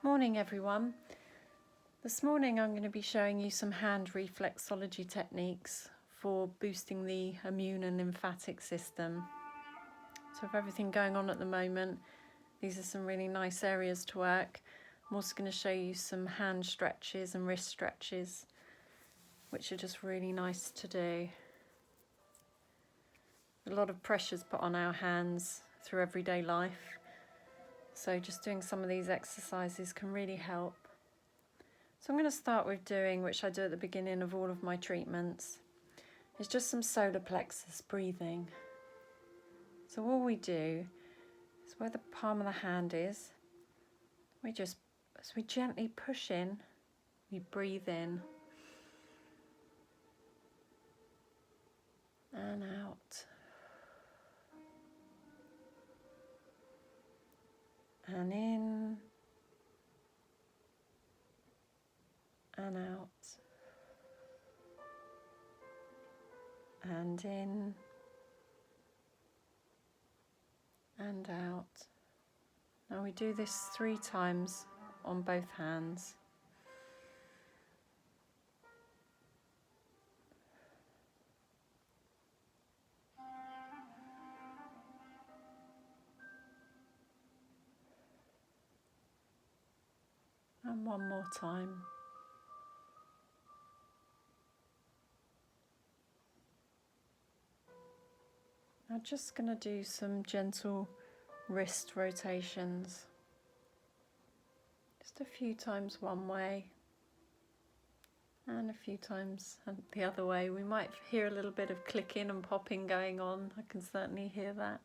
Morning everyone. This morning I'm going to be showing you some hand reflexology techniques for boosting the immune and lymphatic system. So with everything going on at the moment, these are some really nice areas to work. I'm also going to show you some hand stretches and wrist stretches, which are just really nice to do. A lot of pressure's put on our hands through everyday life, so just doing some of these exercises can really help. So I'm going to start with doing, which I do at the beginning of all of my treatments, is just some solar plexus breathing. So all we do is where the palm of the hand is, as we gently push in, we breathe in and out and in and out and in and out. Now we do this 3 times on both hands. And one more time. I'm just going to do some gentle wrist rotations. Just a few times one way and a few times the other way. We might hear a little bit of clicking and popping going on. I can certainly hear that.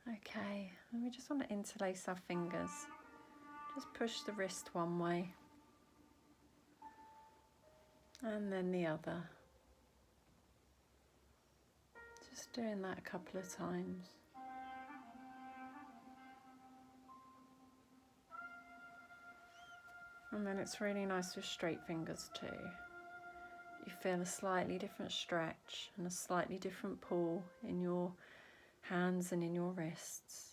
Okay, and we just want to interlace our fingers. Just push the wrist one way and then the other. Just doing that a couple of times. And then it's really nice with straight fingers too. You feel a slightly different stretch and a slightly different pull in your hands and in your wrists.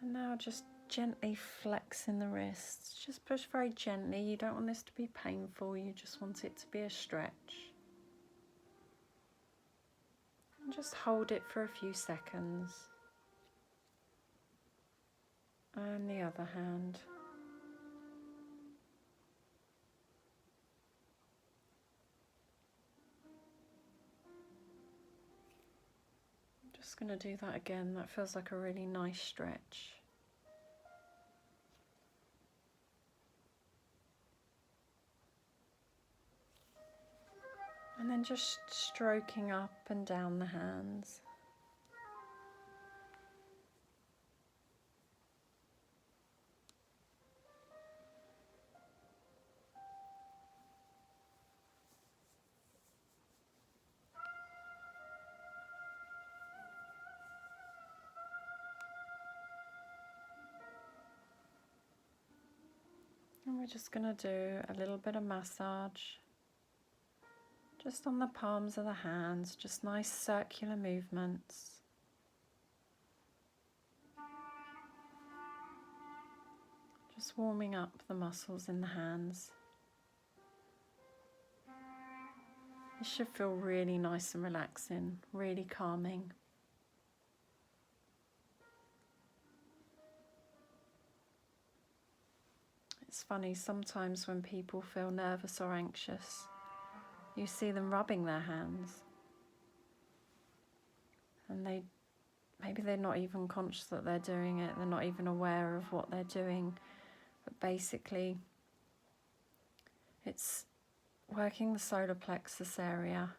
And now just gently flexing the wrists. Just push very gently. You don't want this to be painful, you just want it to be a stretch. And just hold it for a few seconds. And the other hand. I'm just going to do that again. That feels like a really nice stretch. And then just stroking up and down the hands. And we're just going to do a little bit of massage. Just on the palms of the hands, just nice circular movements. Just warming up the muscles in the hands. This should feel really nice and relaxing, really calming. It's funny, sometimes when people feel nervous or anxious, you see them rubbing their hands. And maybe they're not even conscious that they're doing it, they're not even aware of what they're doing. But basically, it's working the solar plexus area,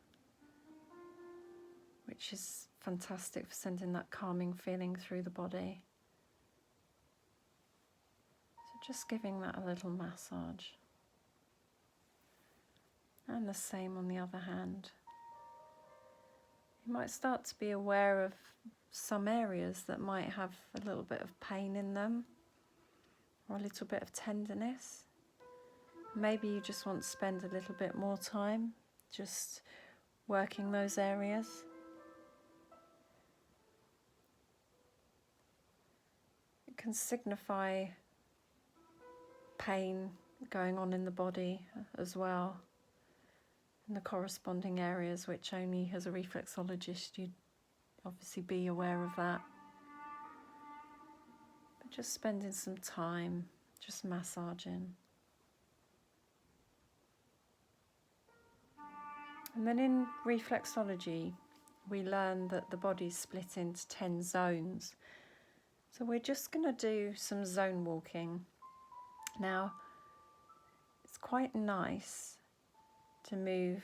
which is fantastic for sending that calming feeling through the body. So just giving that a little massage. And the same on the other hand. You might start to be aware of some areas that might have a little bit of pain in them or a little bit of tenderness. Maybe you just want to spend a little bit more time just working those areas. It can signify pain going on in the body as well, in the corresponding areas, which only as a reflexologist you'd obviously be aware of that. But just spending some time just massaging. And then in reflexology we learn that the body's split into 10 zones. So we're just going to do some zone walking. Now, it's quite nice to move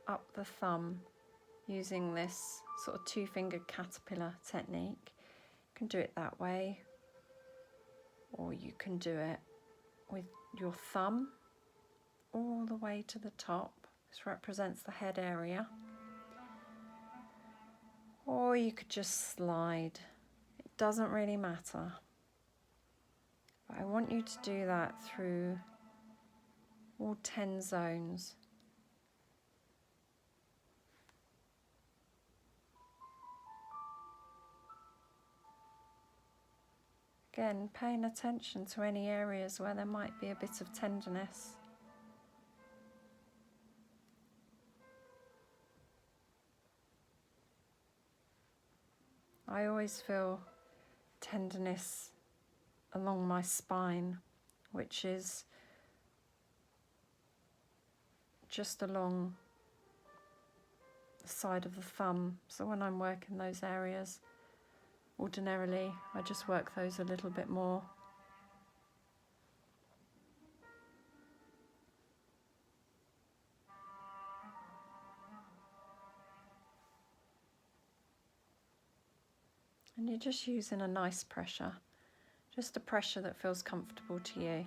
up the thumb using this sort of two-fingered caterpillar technique. You can do it that way, or you can do it with your thumb all the way to the top. This represents the head area. Or you could just slide. It doesn't really matter. But I want you to do that through all 10 zones. Again, paying attention to any areas where there might be a bit of tenderness. I always feel tenderness along my spine, which is just along the side of the thumb. So when I'm working those areas, ordinarily I just work those a little bit more. And you're just using a nice pressure, just a pressure that feels comfortable to you.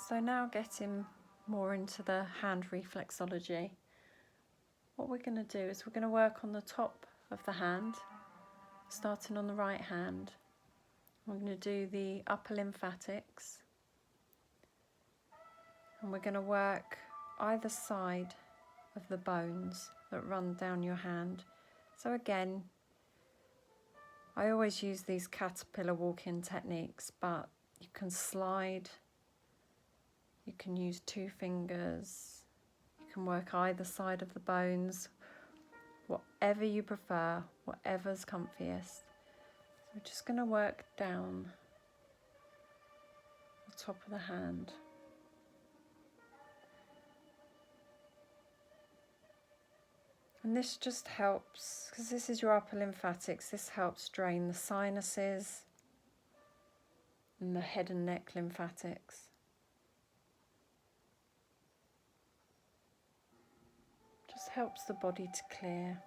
So now getting more into the hand reflexology, what we're going to do is we're going to work on the top of the hand, starting on the right hand. We're going to do the upper lymphatics, and we're going to work either side of the bones that run down your hand. So again, I always use these caterpillar walking techniques, but you can slide. You can use 2 fingers, you can work either side of the bones, whatever you prefer, whatever's comfiest. So we're just going to work down the top of the hand. And this just helps, because this is your upper lymphatics, this helps drain the sinuses and the head and neck lymphatics. Just helps the body to clear.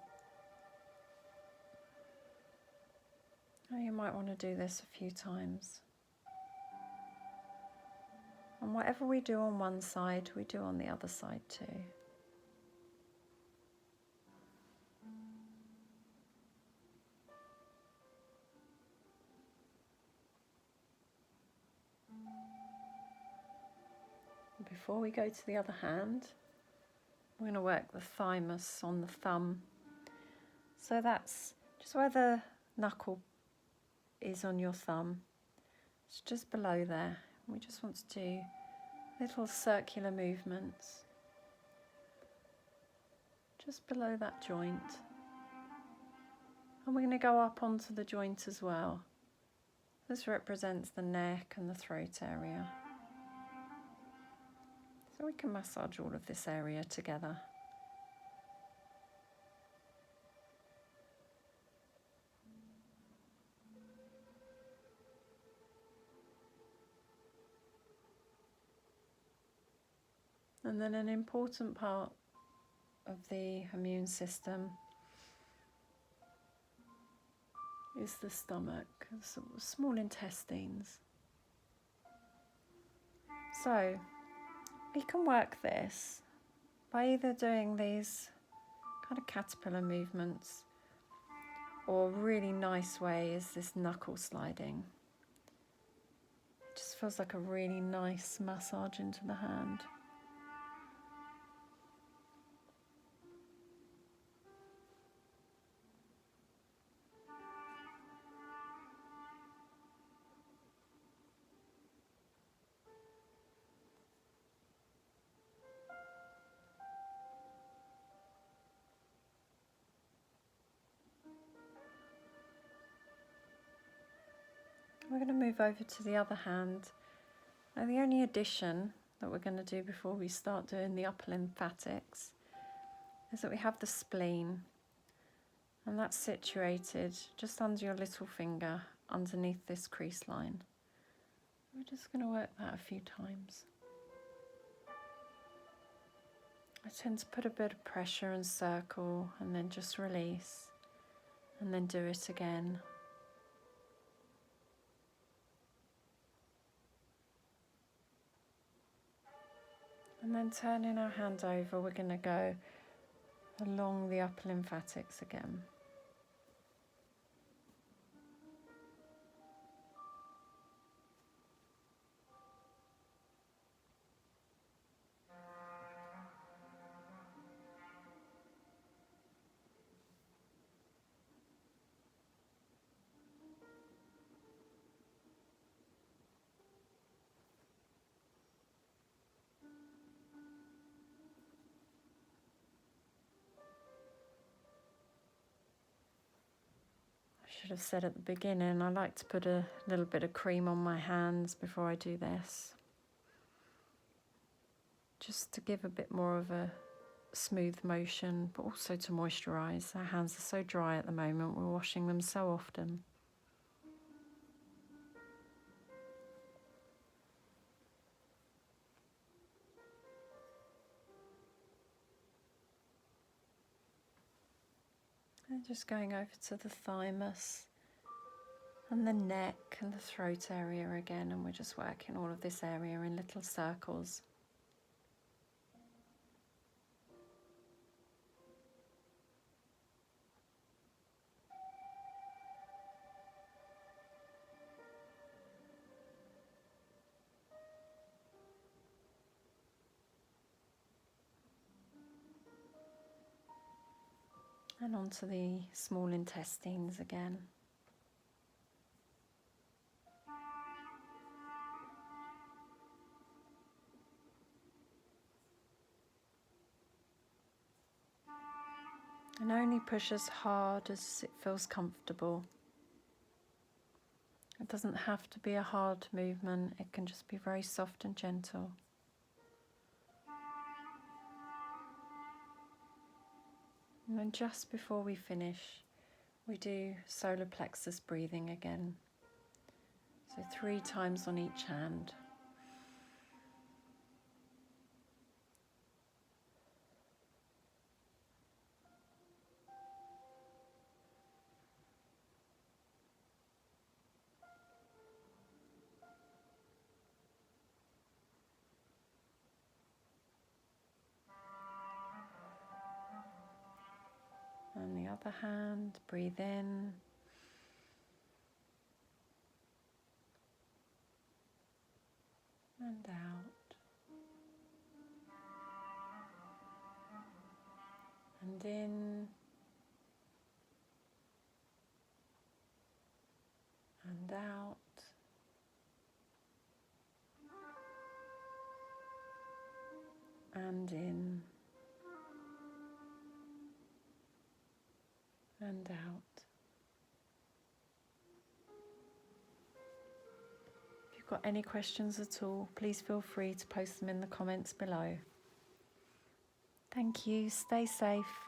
Now you might want to do this a few times. And whatever we do on one side, we do on the other side too. Before we go to the other hand, we're going to work the thymus on the thumb. So that's just where the knuckle is on your thumb. It's just below there. We just want to do little circular movements just below that joint. And we're going to go up onto the joint as well. This represents the neck and the throat area. So we can massage all of this area together. And then an important part of the immune system is the stomach, the small intestines. So you can work this by either doing these kind of caterpillar movements, or a really nice way is this knuckle sliding. It just feels like a really nice massage into the hand. We're going to move over to the other hand. Now the only addition that we're going to do before we start doing the upper lymphatics is that we have the spleen, and that's situated just under your little finger underneath this crease line. We're just going to work that a few times. I tend to put a bit of pressure and circle and then just release, and then do it again. And then turning our hand over, we're going to go along the upper lymphatics again. Should have said at the beginning, I like to put a little bit of cream on my hands before I do this, just to give a bit more of a smooth motion, but also to moisturise. Our hands are so dry at the moment, we're washing them so often. And just going over to the thymus and the neck and the throat area again, and we're just working all of this area in little circles. And onto the small intestines again. And only push as hard as it feels comfortable. It doesn't have to be a hard movement, it can just be very soft and gentle. And then just before we finish, we do solar plexus breathing again. So 3 times on each hand. And the other hand, breathe in. And out. And in. And out. And in. And out. If you've got any questions at all, please feel free to post them in the comments below. Thank you. Stay safe.